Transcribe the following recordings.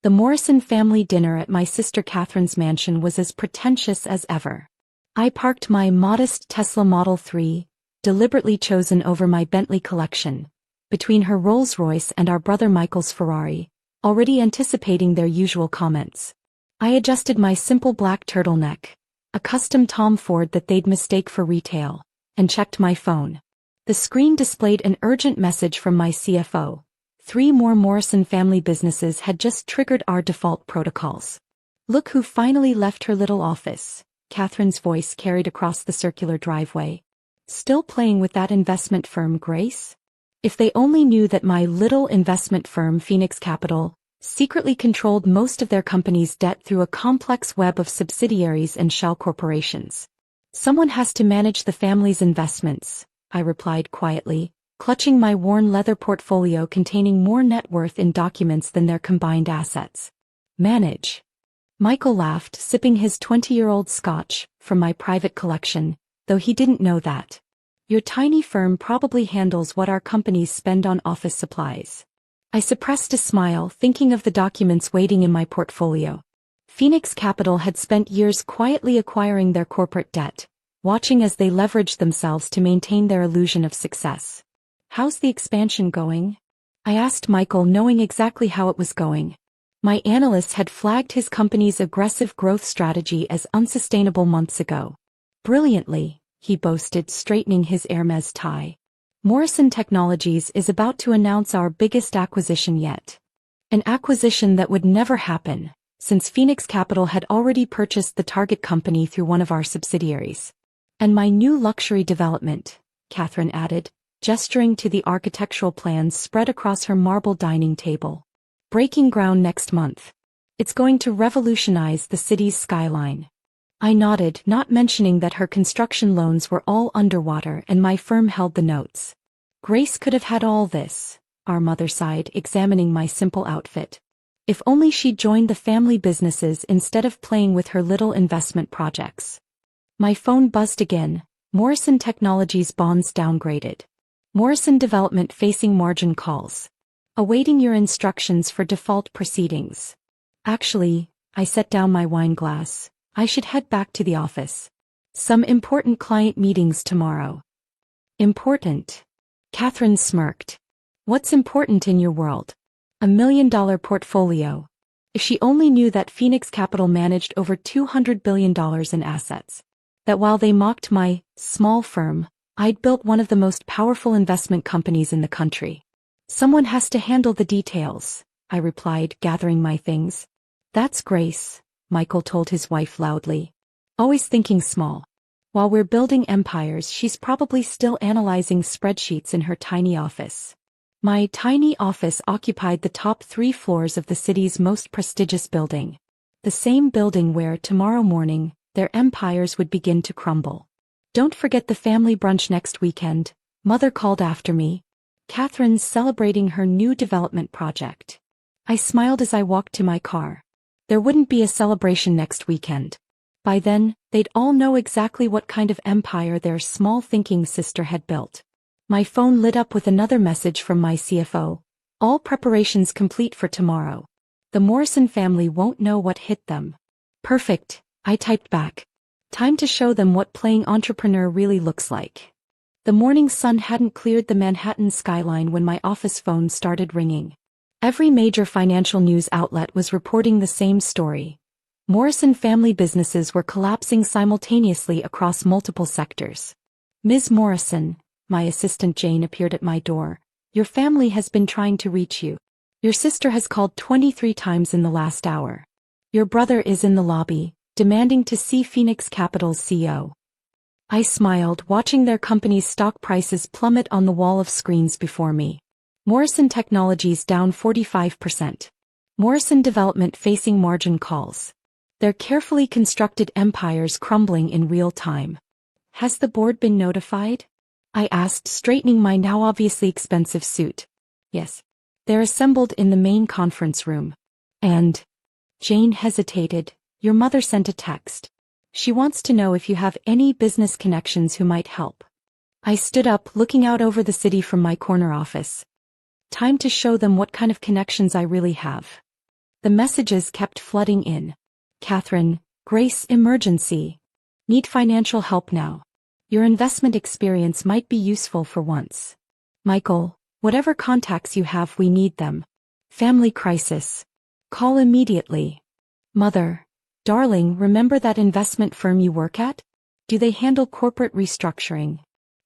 The Morrison family dinner at my sister Catherine's mansion was as pretentious as ever. I parked my modest Tesla Model 3, deliberately chosen over my Bentley collection, between her Rolls-Royce and our brother Michael's Ferrari, already anticipating their usual comments. I adjusted my simple black turtleneck, a custom Tom Ford that they'd mistake for retail, and checked my phone. The screen displayed an urgent message from my CFO. 3 more Morrison family businesses had just triggered our default protocols. Look who finally left her little office, Catherine's voice carried across the circular driveway. Still playing with that investment firm, Grace? If they only knew that my little investment firm, Phoenix Capital, secretly controlled most of their company's debt through a complex web of subsidiaries and shell corporations. Someone has to manage the family's investments, I replied quietly, clutching my worn leather portfolio containing more net worth in documents than their combined assets. Manage. Michael laughed, sipping his 20-year-old scotch from my private collection, though he didn't know that. Your tiny firm probably handles what our companies spend on office supplies. I suppressed a smile, thinking of the documents waiting in my portfolio. Phoenix Capital had spent years quietly acquiring their corporate debt, watching as they leveraged themselves to maintain their illusion of success. How's the expansion going? I asked Michael, knowing exactly how it was going. My analysts had flagged his company's aggressive growth strategy as unsustainable months ago. Brilliantly, he boasted, straightening his Hermes tie. Morrison Technologies is about to announce our biggest acquisition yet. An acquisition that would never happen, since Phoenix Capital had already purchased the target company through one of our subsidiaries. And my new luxury development, Catherine added, gesturing to the architectural plans spread across her marble dining table. Breaking ground next month. It's going to revolutionize the city's skyline. I nodded, not mentioning that her construction loans were all underwater and my firm held the notes. Grace could have had all this, our mother sighed, examining my simple outfit. If only she'd joined the family businesses instead of playing with her little investment projects. My phone buzzed again. Morrison Technologies bonds downgraded. Morrison Development facing margin calls. Awaiting your instructions for default proceedings. Actually, I set down my wine glass. I should head back to the office. Some important client meetings tomorrow. Important? Catherine smirked. What's important in your world? $1 million portfolio. If she only knew that Phoenix Capital managed over $200 billion in assets. That while they mocked my small firm, I'd built one of the most powerful investment companies in the country. Someone has to handle the details, I replied, gathering my things. That's Grace, Michael told his wife loudly. Always thinking small. While we're building empires, she's probably still analyzing spreadsheets in her tiny office. My tiny office occupied the top 3 floors of the city's most prestigious building. The same building where, tomorrow morning, their empires would begin to crumble. Don't forget the family brunch next weekend, Mother called after me. Catherine's celebrating her new development project. I smiled as I walked to my car. There wouldn't be a celebration next weekend. By then, they'd all know exactly what kind of empire their small-thinking sister had built. My phone lit up with another message from my CFO. All preparations complete for tomorrow. The Morrison family won't know what hit them. Perfect, I typed back. Time to show them what playing entrepreneur really looks like. The morning sun hadn't cleared the Manhattan skyline when my office phone started ringing. Every major financial news outlet was reporting the same story. Morrison family businesses were collapsing simultaneously across multiple sectors. Ms. Morrison, my assistant Jane appeared at my door. Your family has been trying to reach you. Your sister has called 23 times in the last hour. Your brother is in the lobby, demanding to see Phoenix Capital's CEO. I smiled, watching their company's stock prices plummet on the wall of screens before me. Morrison Technologies down 45%. Morrison Development facing margin calls. Their carefully constructed empires crumbling in real time. Has the board been notified? I asked, straightening my now obviously expensive suit. Yes. They're assembled in the main conference room. And... Jane hesitated. Your mother sent a text. She wants to know if you have any business connections who might help. I stood up, looking out over the city from my corner office. Time to show them what kind of connections I really have. The messages kept flooding in. Catherine, Grace, emergency. Need financial help now. Your investment experience might be useful for once. Michael, whatever contacts you have, we need them. Family crisis. Call immediately. Mother, darling, remember that investment firm you work at? Do they handle corporate restructuring?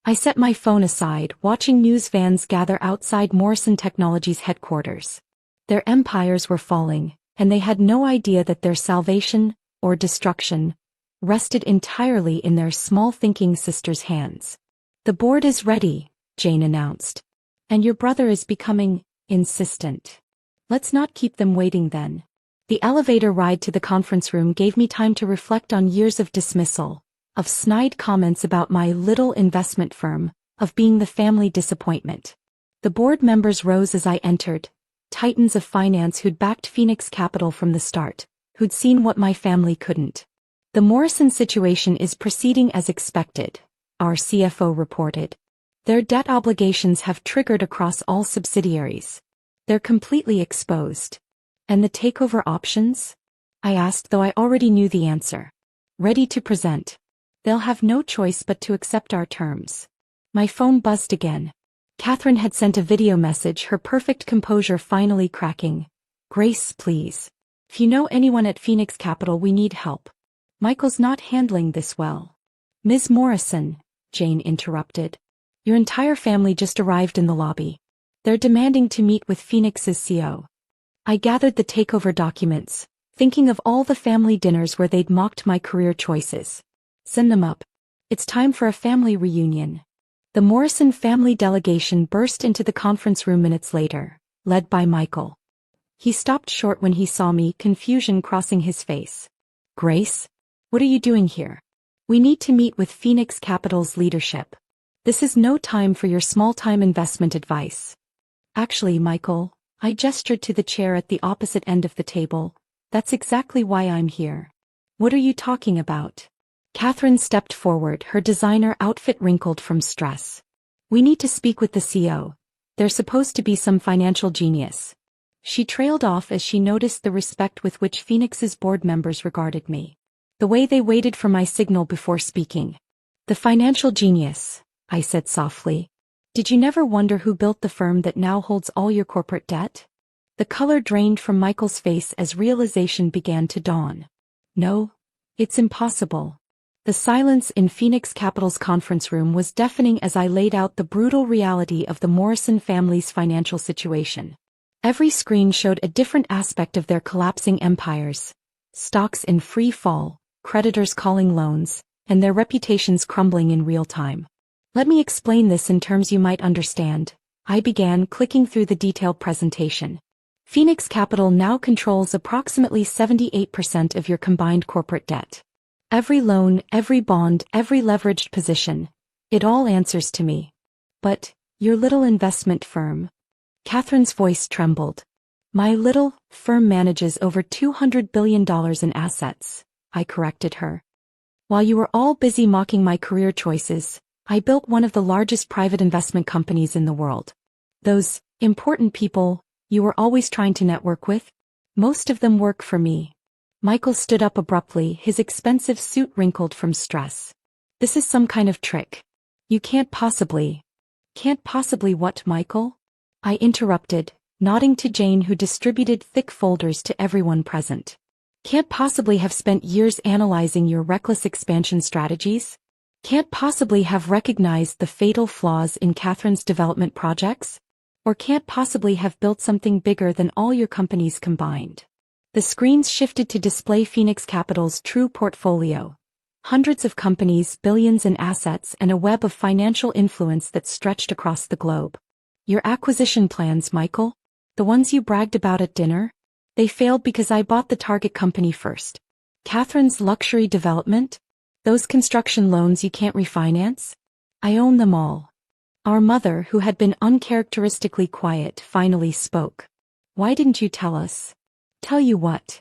I set my phone aside, watching news vans gather outside Morrison Technologies headquarters. Their empires were falling, and they had no idea that their salvation, or destruction, rested entirely in their small thinking sister's hands. The board is ready, Jane announced. And your brother is becoming insistent. Let's not keep them waiting then. The elevator ride to the conference room gave me time to reflect on years of dismissal, of snide comments about my little investment firm, of being the family disappointment. The board members rose as I entered, titans of finance who'd backed Phoenix Capital from the start, who'd seen what my family couldn't. The Morrison situation is proceeding as expected, our CFO reported. Their debt obligations have triggered across all subsidiaries. They're completely exposed. And the takeover options? I asked, though I already knew the answer. Ready to present. They'll have no choice but to accept our terms. My phone buzzed again. Catherine had sent a video message, her perfect composure finally cracking. Grace, please. If you know anyone at Phoenix Capital, we need help. Michael's not handling this well. Ms. Morrison, Jane interrupted. Your entire family just arrived in the lobby. They're demanding to meet with Phoenix's CEO. I gathered the takeover documents, thinking of all the family dinners where they'd mocked my career choices. Send them up. It's time for a family reunion. The Morrison family delegation burst into the conference room minutes later, led by Michael. He stopped short when he saw me, confusion crossing his face. Grace? What are you doing here? We need to meet with Phoenix Capital's leadership. This is no time for your small-time investment advice. Actually, Michael, I gestured to the chair at the opposite end of the table. That's exactly why I'm here. What are you talking about? Catherine stepped forward, her designer outfit wrinkled from stress. We need to speak with the CEO. There's supposed to be some financial genius. She trailed off as she noticed the respect with which Phoenix's board members regarded me. The way they waited for my signal before speaking. The financial genius, I said softly. Did you never wonder who built the firm that now holds all your corporate debt? The color drained from Michael's face as realization began to dawn. No, it's impossible. The silence in Phoenix Capital's conference room was deafening as I laid out the brutal reality of the Morrison family's financial situation. Every screen showed a different aspect of their collapsing empires. Stocks in free fall, creditors calling loans, and their reputations crumbling in real time. Let me explain this in terms you might understand. I began, clicking through the detailed presentation. Phoenix Capital now controls approximately 78% of your combined corporate debt. Every loan, every bond, every leveraged position. It all answers to me. But, your little investment firm. Catherine's voice trembled. My little firm manages over $200 billion in assets, I corrected her. While you were all busy mocking my career choices, I built one of the largest private investment companies in the world. Those important people you were always trying to network with? Most of them work for me. Michael stood up abruptly, his expensive suit wrinkled from stress. This is some kind of trick. You can't possibly. Can't possibly what, Michael? I interrupted, nodding to Jane, who distributed thick folders to everyone present. Can't possibly have spent years analyzing your reckless expansion strategies? Can't possibly have recognized the fatal flaws in Catherine's development projects? Or can't possibly have built something bigger than all your companies combined? The screens shifted to display Phoenix Capital's true portfolio. Hundreds of companies, billions in assets, and a web of financial influence that stretched across the globe. Your acquisition plans, Michael? The ones you bragged about at dinner? They failed because I bought the target company first. Catherine's luxury development? Those construction loans you can't refinance? I own them all. Our mother, who had been uncharacteristically quiet, finally spoke. Why didn't you tell us? Tell you what?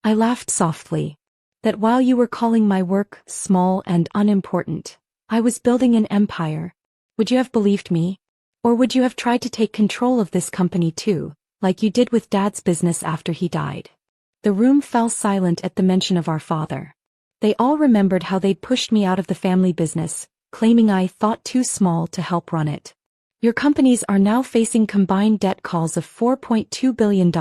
I laughed softly. That while you were calling my work small and unimportant, I was building an empire. Would you have believed me? Or would you have tried to take control of this company too, like you did with Dad's business after he died? The room fell silent at the mention of our father. They all remembered how they'd pushed me out of the family business, claiming I thought too small to help run it. Your companies are now facing combined debt calls of $4.2 billion,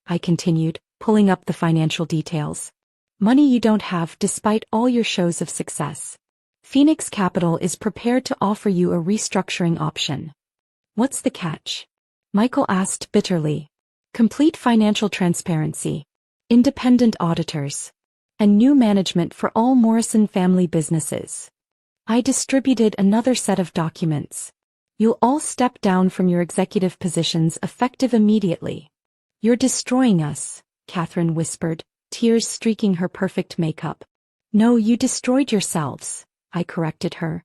I continued, pulling up the financial details. Money you don't have despite all your shows of success. Phoenix Capital is prepared to offer you a restructuring option. What's the catch? Michael asked bitterly. Complete financial transparency, independent auditors, and new management for all Morrison family businesses. I distributed another set of documents. You'll all step down from your executive positions effective immediately. You're destroying us, Catherine whispered, tears streaking her perfect makeup. No, you destroyed yourselves, I corrected her.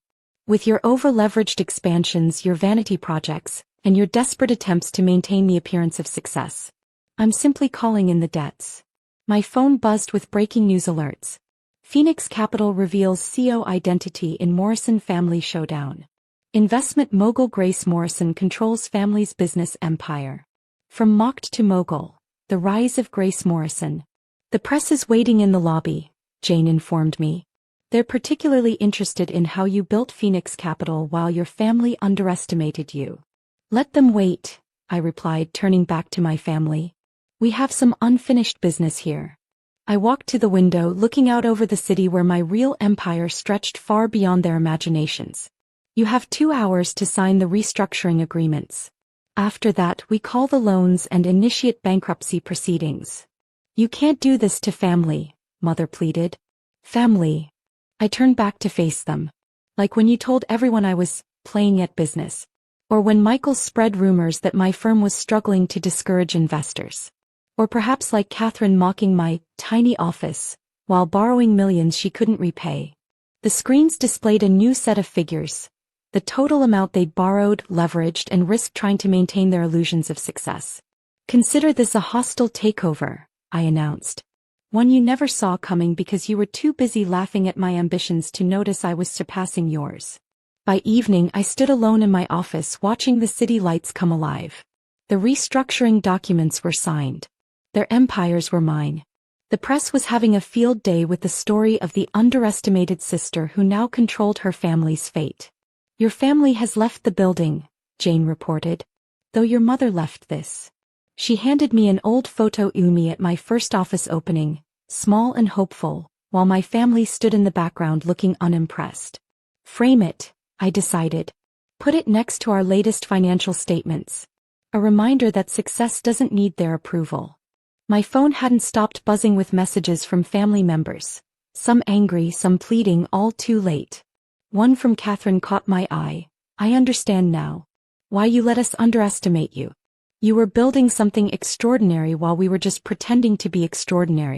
With your over-leveraged expansions, your vanity projects, and your desperate attempts to maintain the appearance of success. I'm simply calling in the debts. My phone buzzed with breaking news alerts. Phoenix Capital reveals CEO identity in Morrison family showdown. Investment mogul Grace Morrison controls family's business empire. From mocked to mogul, the rise of Grace Morrison. The press is waiting in the lobby, Jane informed me. They're particularly interested in how you built Phoenix Capital while your family underestimated you. Let them wait, I replied, turning back to my family. We have some unfinished business here. I walked to the window, looking out over the city where my real empire stretched far beyond their imaginations. You have 2 hours to sign the restructuring agreements. After that, we call the loans and initiate bankruptcy proceedings. You can't do this to family, Mother pleaded. Family. I turned back to face them. Like when you told everyone I was playing at business. Or when Michael spread rumors that my firm was struggling to discourage investors. Or perhaps like Catherine mocking my tiny office, while borrowing millions she couldn't repay. The screens displayed a new set of figures. The total amount they'd borrowed, leveraged, and risked trying to maintain their illusions of success. Consider this a hostile takeover, I announced. One you never saw coming because you were too busy laughing at my ambitions to notice I was surpassing yours. By evening, I stood alone in my office watching the city lights come alive. The restructuring documents were signed. Their empires were mine. The press was having a field day with the story of the underestimated sister who now controlled her family's fate. Your family has left the building, Jane reported. Though your mother left this. She handed me an old photo of me at my first office opening, small and hopeful, while my family stood in the background looking unimpressed. Frame it, I decided. Put it next to our latest financial statements. A reminder that success doesn't need their approval. My phone hadn't stopped buzzing with messages from family members. Some angry, some pleading, all too late. One from Catherine caught my eye. I understand now. Why you let us underestimate you. You were building something extraordinary while we were just pretending to be extraordinary.